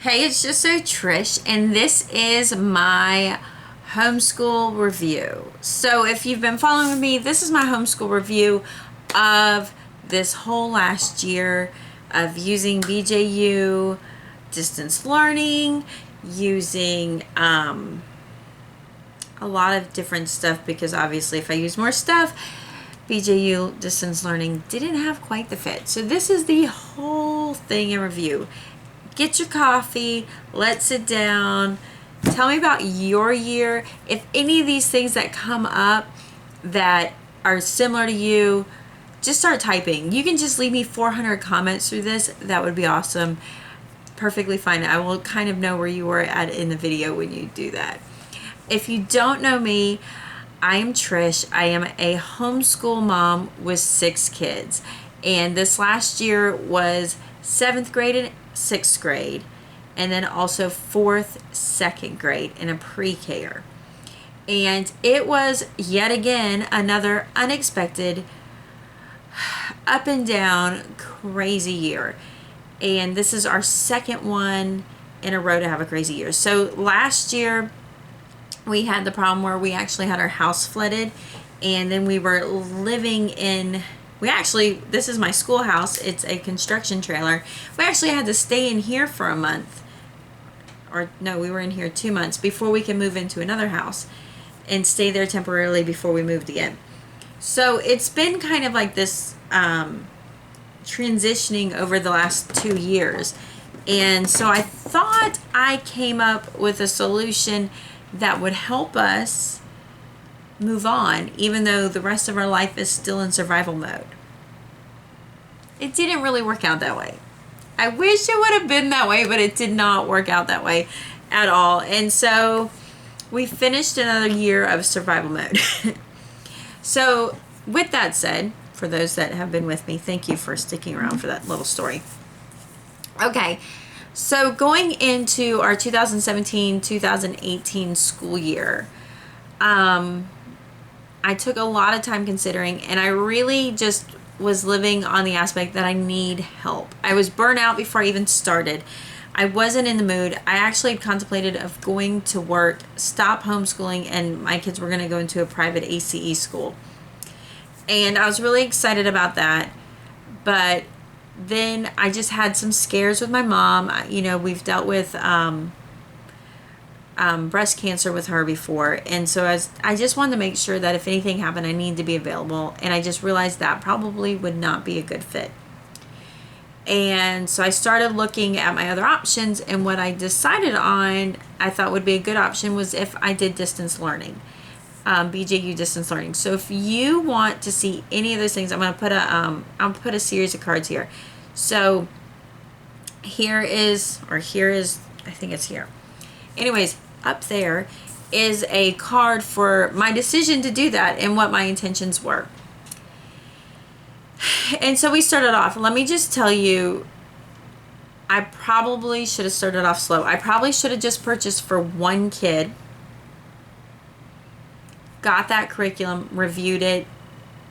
Hey, it's just so Trish, and this is my homeschool review. So, if you've been following me, this is my homeschool review of this whole last year of using BJU, distance learning, using a lot of different stuff because obviously, if I use more stuff, BJU distance learning didn't have quite the fit. So, this is the whole thing in review. Get your coffee, let's sit down, tell me about your year. If any of these things that come up that are similar to you, just start typing. You can just leave me 400 comments through this. That would be awesome. Perfectly fine. I will kind of know where you were at in the video when you do that. If you don't know me, I am Trish. I am a homeschool mom with 6 kids. And this last year was 7th grade and 6th grade, and then also 4th, 2nd grade in a pre-care. And it was yet again another unexpected, up and down, crazy year. And this is our second one in a row to have a crazy year. So last year we had the problem where we actually had our house flooded, and then we were living in this is my schoolhouse. It's a construction trailer. We actually had to stay in here for a month. Or no, we were in here 2 months before we could move into another house and stay there temporarily before we moved again. So it's been kind of like this transitioning over the last 2 years. And so I thought I came up with a solution that would help us move on, even though the rest of our life is still in survival mode. It didn't really work out that way. I wish it would have been that way, but it did not work out that way at all. And so we finished another year of survival mode. So with that said, for those that have been with me, thank you for sticking around for that little story. Okay, so going into our 2017-2018 school year, I took a lot of time considering, and I really just was living on the aspect that I need help. I was burnt out before I even started. I wasn't in the mood. I actually contemplated of going to work, stop homeschooling, and my kids were going to go into a private ACE school. And I was really excited about that. But then I just had some scares with my mom. We've dealt with breast cancer with her before, and so I just wanted to make sure that if anything happened, I needed to be available, and I just realized that probably would not be a good fit. And so I started looking at my other options, and what I decided on I thought would be a good option was if I did distance learning, BJU distance learning. So if you want to see any of those things, I'll put a series of cards here. So here is, I think it's here. Anyways, up there is a card for my decision to do that and what my intentions were. And so we started off. Let me just tell you, I probably should have started off slow. I probably should have just purchased for one kid, got that curriculum, reviewed it,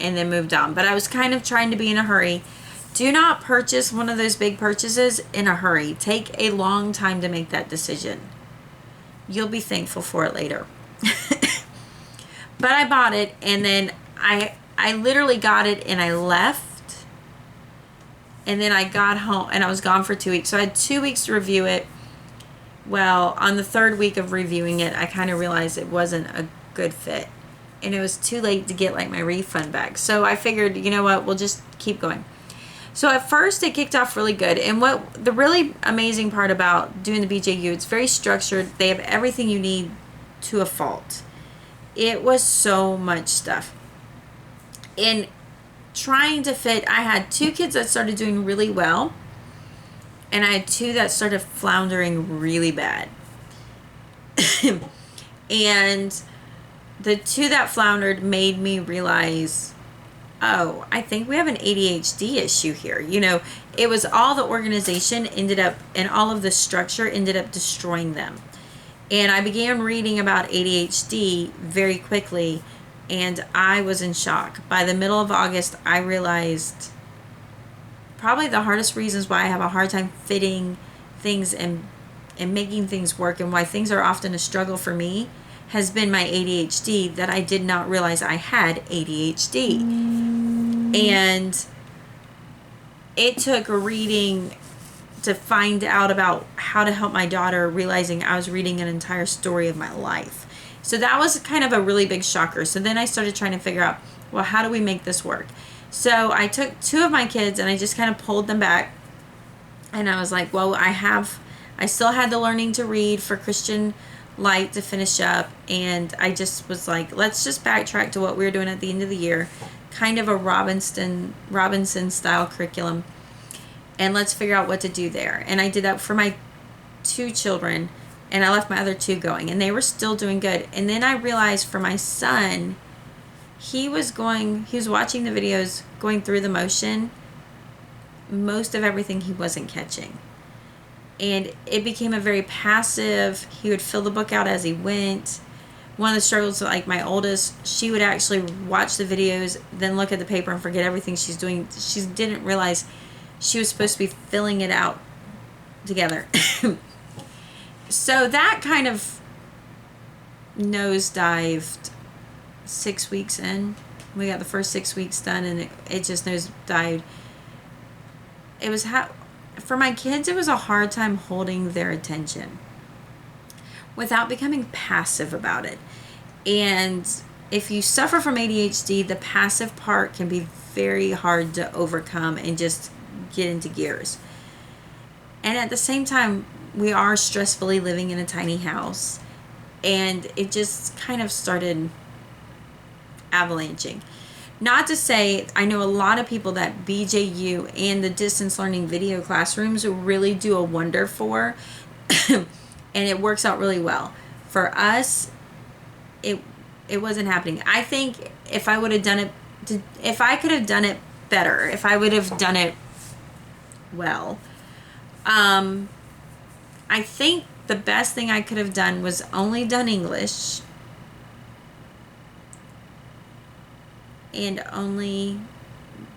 and then moved on. But I was kind of trying to be in a hurry. Do not purchase one of those big purchases in a hurry. Take a long time to make that decision. You'll be thankful for it later. But I bought it, and then I literally got it and I left, and then I got home and I was gone for 2 weeks. So I had 2 weeks to review it. Well, on the 3rd week of reviewing it, I kind of realized it wasn't a good fit, and it was too late to get like my refund back. So I figured, you know what, we'll just keep going. So at first it kicked off really good, and what the really amazing part about doing the BJU, it's very structured. They have everything you need to a fault. It was so much stuff. In trying to fit, I had 2 kids that started doing really well, and I had 2 that started floundering really bad. And the 2 that floundered made me realize, oh, I think we have an ADHD issue here. It was all the organization ended up, and all of the structure ended up destroying them. And I began reading about ADHD very quickly, and I was in shock. By the middle of August, I realized probably the hardest reasons why I have a hard time fitting things in and making things work, and why things are often a struggle for me, has been my ADHD, that I did not realize I had ADHD. And it took reading to find out about how to help my daughter, realizing I was reading an entire story of my life. So that was kind of a really big shocker. So then I started trying to figure out, well, how do we make this work? So I took 2 of my kids and I just kind of pulled them back. And I was like, well, I still had the learning to read for Christian Light to finish up. And I just was like, let's just backtrack to what we were doing at the end of the year. Kind of a Robinson style curriculum. And let's figure out what to do there. And I did that for my 2 children. And I left my other 2 going. And they were still doing good. And then I realized for my son, he was watching the videos, going through the motion. Most of everything he wasn't catching. And it became a very passive, he would fill the book out as he went. One of the struggles, like my oldest, she would actually watch the videos, then look at the paper and forget everything she's doing. She didn't realize she was supposed to be filling it out together. So that kind of nosedived 6 weeks in. We got the first 6 weeks done, and it just nosedived. It was for my kids, it was a hard time holding their attention without becoming passive about it. And if you suffer from ADHD, the passive part can be very hard to overcome and just get into gears. And at the same time, we are stressfully living in a tiny house, and it just kind of started avalanching. Not to say, I know a lot of people that BJU and the distance learning video classrooms really do a wonder for, and it works out really well. For us, it wasn't happening. I think if I would have done it, if I could have done it better, if I would have done it well, I think the best thing I could have done was only done English. And only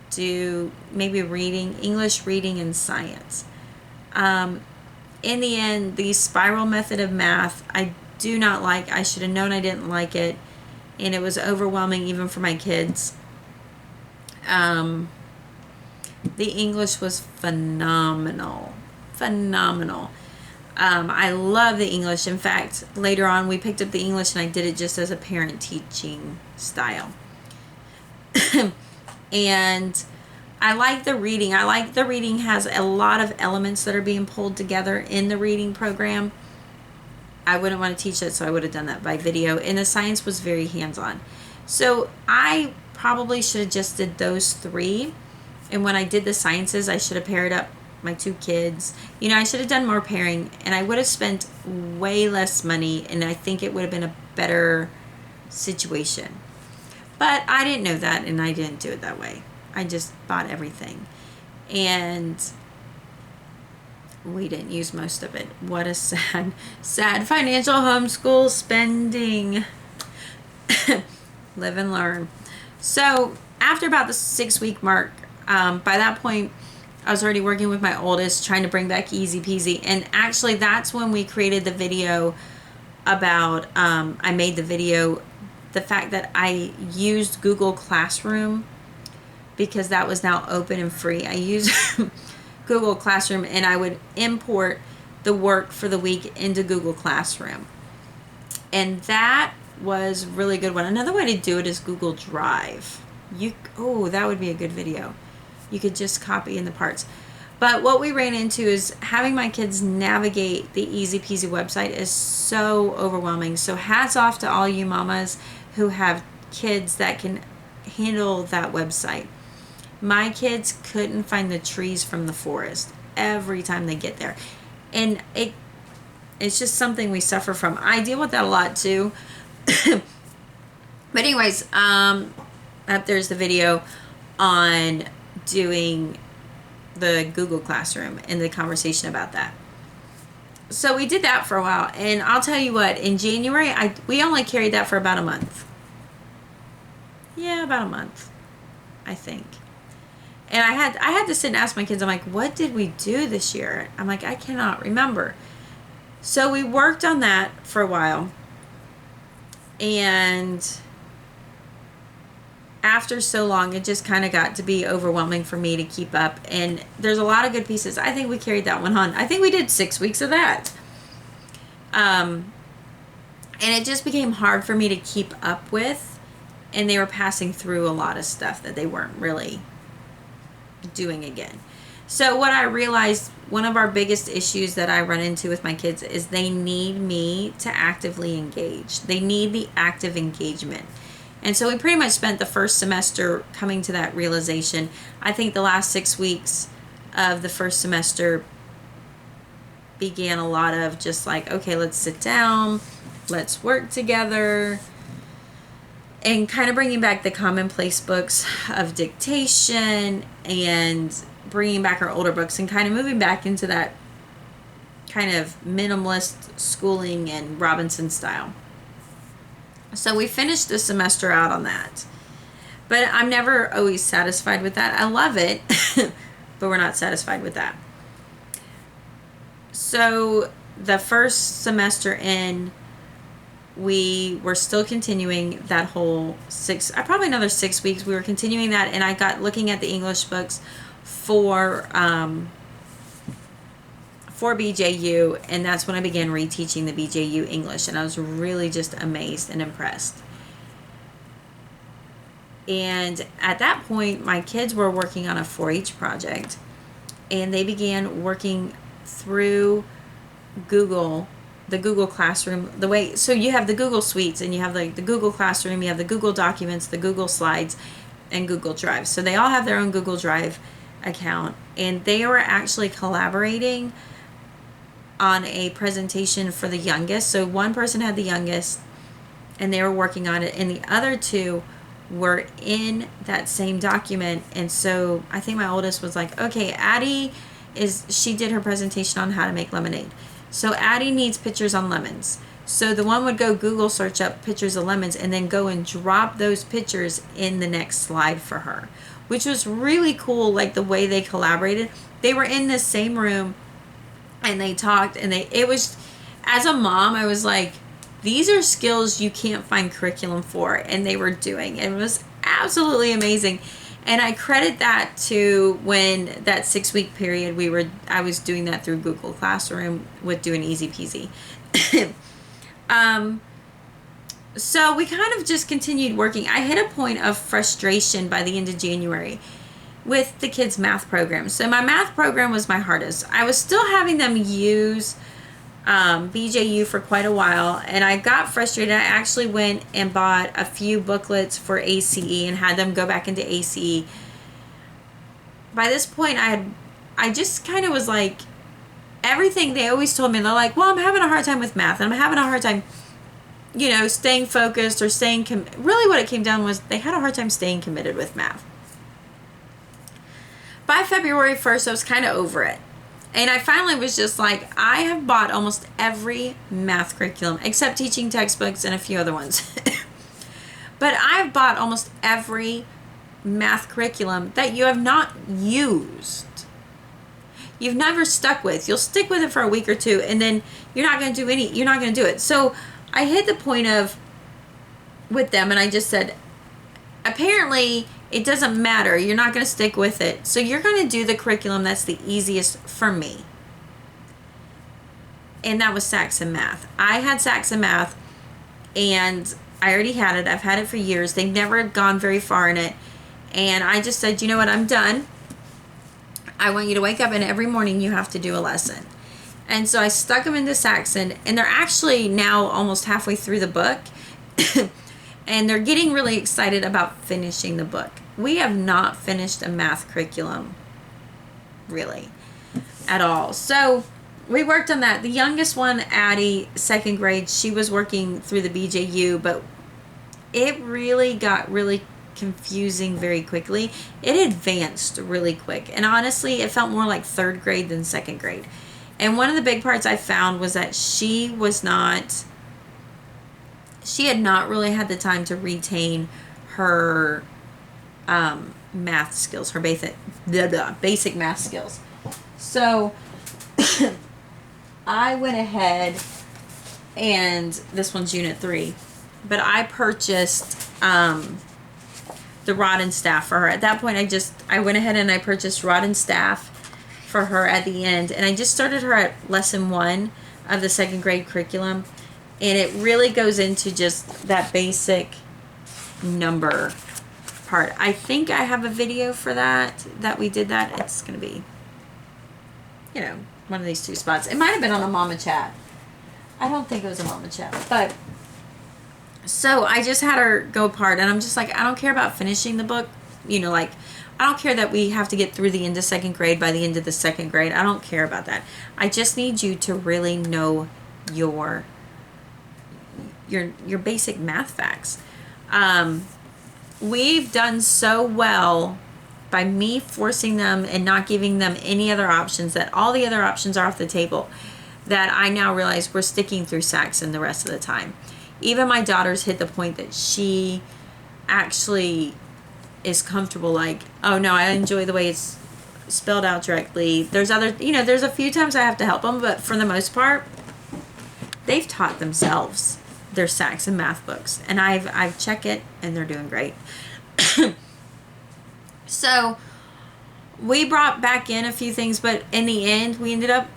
do maybe English reading, and science. In the end, the spiral method of math, I do not like. I should have known I didn't like it. And it was overwhelming even for my kids. The English was phenomenal. Phenomenal. I love the English. In fact, later on we picked up the English and I did it just as a parent teaching style. And I like the reading. I like the reading has a lot of elements that are being pulled together in the reading program. I wouldn't want to teach it, so I would have done that by video. And the science was very hands-on. So I probably should have just did those 3. And when I did the sciences, I should have paired up my 2 kids. You know, I should have done more pairing, and I would have spent way less money, and I think it would have been a better situation. But I didn't know that, and I didn't do it that way. I just bought everything. And we didn't use most of it. What a sad financial homeschool spending. Live and learn. So after about the 6-week mark, by that point, I was already working with my oldest, trying to bring back easy peasy. And actually, that's when we created the video about, I made the video, the fact that I used Google Classroom because that was now open and free. I used Google Classroom, and I would import the work for the week into Google Classroom. And that was really good one. Another way to do it is Google Drive. That would be a good video. You could just copy in the parts. But what we ran into is having my kids navigate the Easy Peasy website is so overwhelming. So hats off to all you mamas who have kids that can handle that website. My kids couldn't find the trees from the forest every time they get there. And it's just something we suffer from. I deal with that a lot too. But anyways, up there's the video on doing the Google Classroom and the conversation about that. So we did that for a while, and I'll tell you what, in January, we only carried that for about a month. Yeah, about a month, I think. And I had to sit and ask my kids, I'm like, what did we do this year? I'm like, I cannot remember. So we worked on that for a while, and after so long, it just kind of got to be overwhelming for me to keep up. And there's a lot of good pieces. I think we carried that one on. I think we did 6 weeks of that. And it just became hard for me to keep up with. And they were passing through a lot of stuff that they weren't really doing again. So what I realized, one of our biggest issues that I run into with my kids is they need me to actively engage. They need the active engagement. And so we pretty much spent the first semester coming to that realization. I think the last 6 weeks of the first semester began a lot of just like, okay, let's sit down, let's work together, and kind of bringing back the commonplace books of dictation and bringing back our older books and kind of moving back into that kind of minimalist schooling and Robinson style. So we finished the semester out on that. But I'm never always satisfied with that. I love it, but we're not satisfied with that. So the first semester in, we were still continuing that whole probably another 6 weeks. We were continuing that, and I got looking at the English books for BJU, and that's when I began reteaching the BJU English, and I was really just amazed and impressed. And at that point, my kids were working on a 4-H project, and they began working through Google, the Google Classroom, so you have the Google Suites, and you have the Google Classroom, you have the Google Documents, the Google Slides, and Google Drive. So they all have their own Google Drive account, and they were actually collaborating on a presentation for the youngest. So one person had the youngest, and they were working on it, and the other two were in that same document. And so I think my oldest was like, okay, Addie she did her presentation on how to make lemonade. So Addie needs pictures on lemons. So the one would go Google search up pictures of lemons and then go and drop those pictures in the next slide for her, which was really cool. Like the way they collaborated, they were in the same room and they talked, and it was, as a mom, I was like, these are skills you can't find curriculum for, and they were doing. It was absolutely amazing. And I credit that to when that 6-week period I was doing that through Google Classroom with doing Easy Peasy. So we kind of just continued working. I hit a point of frustration by the end of January with the kids' math program. So my math program was my hardest. I was still having them use BJU for quite a while, and I got frustrated. I actually went and bought a few booklets for ACE and had them go back into ACE. By this point, I just kind of was like, everything they always told me, they're like, well, I'm having a hard time with math, and I'm having a hard time, staying focused or staying, really what it came down was they had a hard time staying committed with math. By February 1st, I was kind of over it. And I finally was just like, I have bought almost every math curriculum, except teaching textbooks and a few other ones. But I've bought almost every math curriculum that you have not used. You've never stuck with. You'll stick with it for a week or two, and then you're not going to do it. So I hit the point with them, and I just said, apparently it doesn't matter. You're not going to stick with it. So you're going to do the curriculum that's the easiest for me. And that was Saxon Math. I had Saxon Math, and I already had it. I've had it for years. They've never gone very far in it. And I just said, you know what? I'm done. I want you to wake up, and every morning you have to do a lesson. And so I stuck them into Saxon, and they're actually now almost halfway through the book. And they're getting really excited about finishing the book. We have not finished a math curriculum, really, at all. So we worked on that. The youngest one, Addie, 2nd grade, she was working through the BJU, but it really got really confusing very quickly. It advanced really quick. And honestly, it felt more like 3rd grade than 2nd grade. And one of the big parts I found was that she had not really had the time to retain her math skills, her basic math skills. So I went ahead and this one's Unit 3. But I purchased the rod and staff for her. At that point, I went ahead and I purchased rod and staff for her at the end. And I just started her at lesson 1 of the 2nd grade curriculum. And it really goes into just that basic number part. I think I have a video for that we did that. It's going to be, you know, one of these 2 spots. It might have been on a Mama Chat. I don't think it was a Mama Chat. But, so I just had her go apart. And I'm just like, I don't care about finishing the book. You know, like, I don't care that we have to get through the end of 2nd grade by the end of the 2nd grade. I don't care about that. I just need you to really know your basic math facts. We've done so well by me forcing them and not giving them any other options, that all the other options are off the table, that I now realize we're sticking through Saxon the rest of the time. Even my daughter's hit the point that she actually is comfortable, like, oh no, I enjoy the way it's spelled out directly. There's other, you know, there's a few times I have to help them, but for the most part, they've taught themselves their Saxon math books, and I've checked it, and they're doing great. So we brought back in a few things, but in the end, we ended up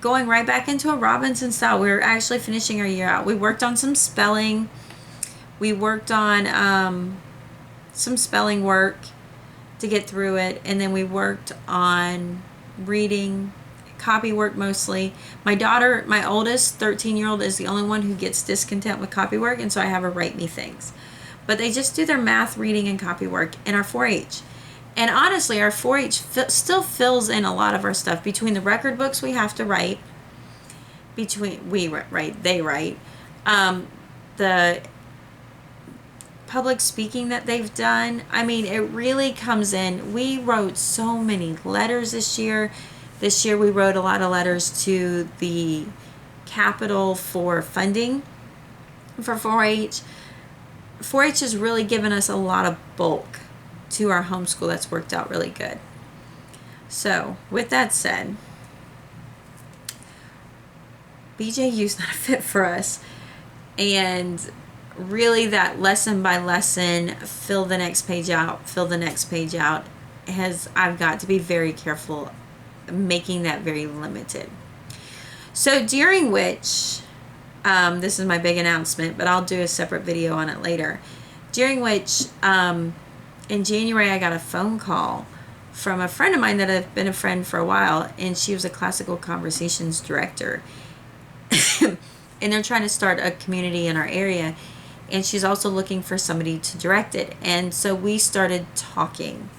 going right back into a Robinson style. We were actually finishing our year out. We worked on some spelling. We worked on some spelling work to get through it, and then we worked on reading, copy work mostly. My daughter, my oldest 13-year-old, is the only one who gets discontent with copy work, and so I have her write me things. But they just do their math, reading, and copy work in our 4-H. And honestly, our 4-H still fills in a lot of our stuff. Between the record books we have to write, they write, the public speaking that they've done. I mean, it really comes in. We wrote so many letters this year. This year we wrote a lot of letters to the Capitol for funding for 4-H. 4-H has really given us a lot of bulk to our homeschool. That's worked out really good. So, with that said, BJU's not a fit for us. And really that lesson by lesson, fill the next page out, I've got to be very careful making that very limited. So during which, this is my big announcement, but I'll do a separate video on it later. During which, in January, I got a phone call from a friend of mine that I've been a friend for a while, and she was a classical conversations director. And they're trying to start a community in our area, and she's also looking for somebody to direct it. And so we started talking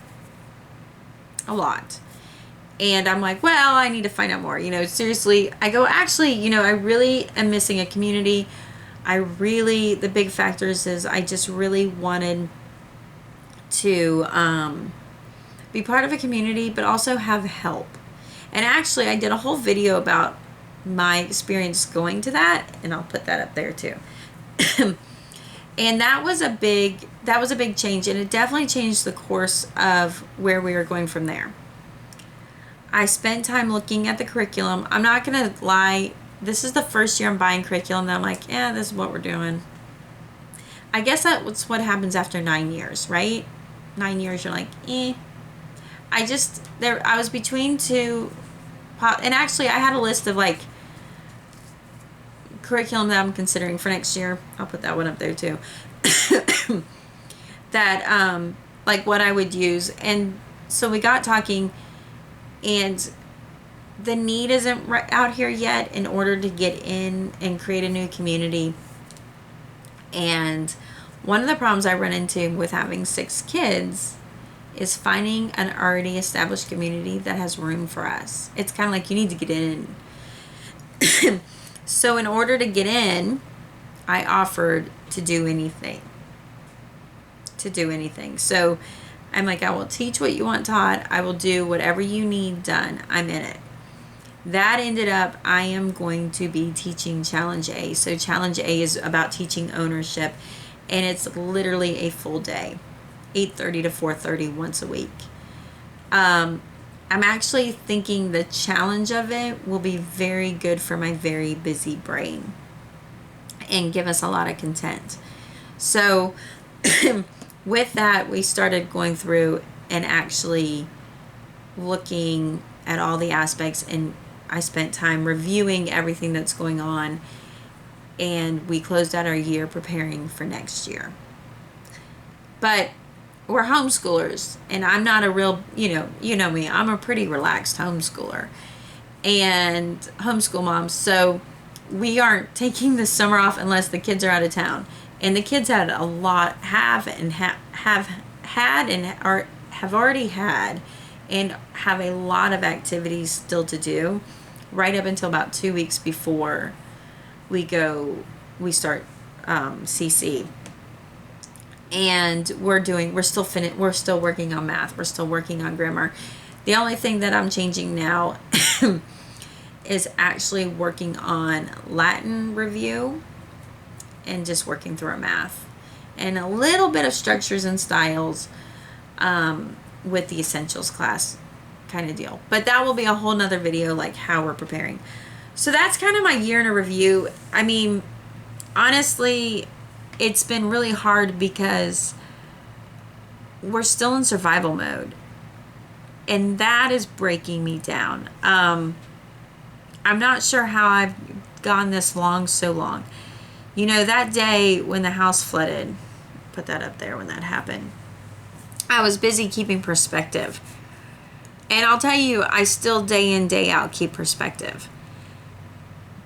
a lot. And I'm like, well, I need to find out more. You know, seriously, I go, actually, you know, I really am missing a community. The big factors is I just really wanted to be part of a community, but also have help. And actually, I did a whole video about my experience going to that, and I'll put that up there too. And that was a big change, and it definitely changed the course of where we were going from there. I spent time looking at the curriculum. I'm not going to lie. This is the first year I'm buying curriculum that I'm like, yeah, this is what we're doing. I guess that's what happens after 9 years, right? 9 years, you're like, eh. I was between two, and actually I had a list of like curriculum that I'm considering for next year. I'll put that one up there too. That, like what I would use. And so we got talking, and the need isn't out here yet in order to get in and create a new community. And one of the problems I run into with having 6 kids is finding an already established community that has room for us. It's kind of like you need to get in. So in order to get in, I offered to do anything. So I'm like, I will teach what you want taught. I will do whatever you need done. I'm in it. That ended up, I am going to be teaching Challenge A. So Challenge A is about teaching ownership, and it's literally a full day, 8:30 to 4:30 once a week. I'm actually thinking the challenge of it will be very good for my very busy brain and give us a lot of content. So with that, we started going through and actually looking at all the aspects, and I spent time reviewing everything that's going on, and we closed out our year preparing for next year. But we're homeschoolers, and I'm not a real, you know me, I'm a pretty relaxed homeschooler and homeschool mom. So we aren't taking the summer off unless the kids are out of town. And the kids had a lot, have had and are have already had and have a lot of activities still to do right up until about 2 weeks before we start CC. And we're still working on math. We're still working on grammar. The only thing that I'm changing now is actually working on Latin review and just working through our math and a little bit of structures and styles with the essentials class kind of deal. But that will be a whole nother video, like how we're preparing. So that's kind of my year in a review. I mean, honestly, it's been really hard because we're still in survival mode, and that is breaking me down. I'm not sure how I've gone this long so long. You know, that day when the house flooded, put that up there when that happened, I was busy keeping perspective. And I'll tell you, I still day in, day out keep perspective.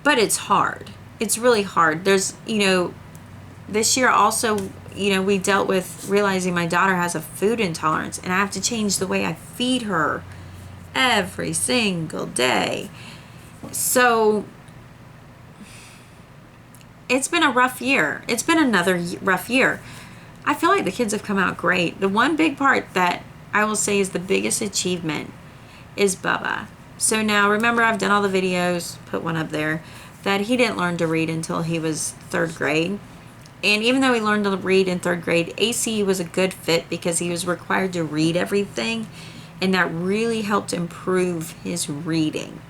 But it's hard. It's really hard. There's, this year also, we dealt with realizing my daughter has a food intolerance, and I have to change the way I feed her every single day. So it's been a rough year. It's been another rough year. I feel like the kids have come out great. The one big part that I will say is the biggest achievement is Bubba. So now, remember, I've done all the videos, put one up there, that he didn't learn to read until he was 3rd grade. And even though he learned to read in 3rd grade, ACE was a good fit because he was required to read everything, and that really helped improve his reading.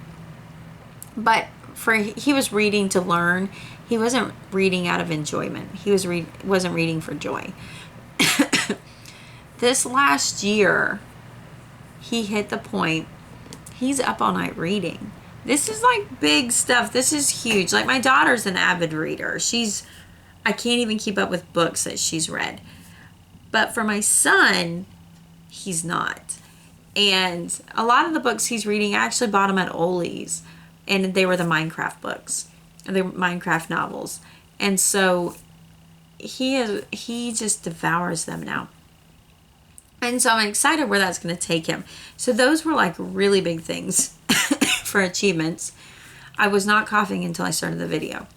But he was reading to learn. He wasn't reading out of enjoyment. He wasn't reading for joy. This last year, he hit the point. He's up all night reading. This is like big stuff. This is huge. Like, my daughter's an avid reader. I can't even keep up with books that she's read. But for my son, he's not. And a lot of the books he's reading, I actually bought them at Ollie's. And they were the Minecraft books. The Minecraft novels. And so he just devours them now. And so I'm excited where that's going to take him. So those were like really big things for achievements. I was not coughing until I started the video.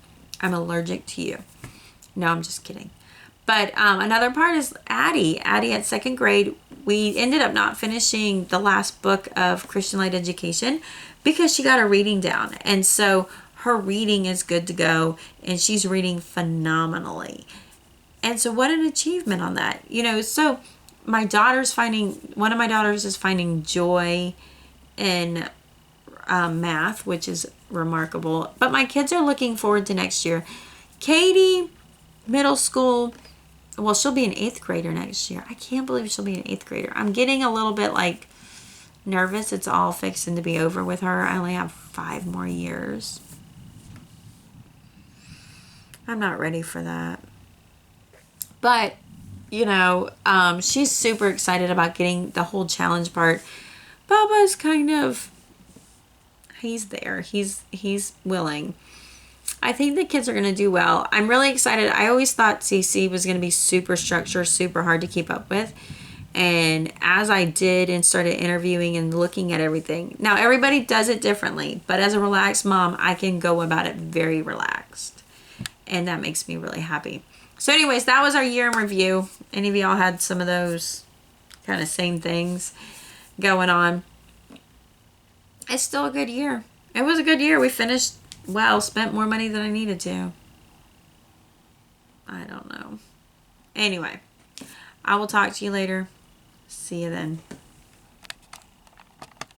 I'm allergic to you. No, I'm just kidding. But another part is Addie. Addie at 2nd grade, we ended up not finishing the last book of Christian Light Education because she got her reading down. And so her reading is good to go, and she's reading phenomenally. And so what an achievement on that. So one of my daughters is finding joy in math, which is remarkable. But my kids are looking forward to next year. Katie, middle school, well, she'll be an 8th grader next year. I can't believe she'll be an 8th grader. I'm getting a little bit nervous. It's all fixing to be over with her. I only have 5 more years. I'm not ready for that. But, she's super excited about getting the whole challenge part. Bubba's he's there. He's willing. I think the kids are going to do well. I'm really excited. I always thought CC was going to be super structured, super hard to keep up with. And as I did and started interviewing and looking at everything, now everybody does it differently, but as a relaxed mom, I can go about it very relaxed. And that makes me really happy. So anyways, that was our year in review. Any of y'all had some of those kind of same things going on? It's still a good year. It was a good year. We finished well, spent more money than I needed to. I don't know. Anyway, I will talk to you later. See you then.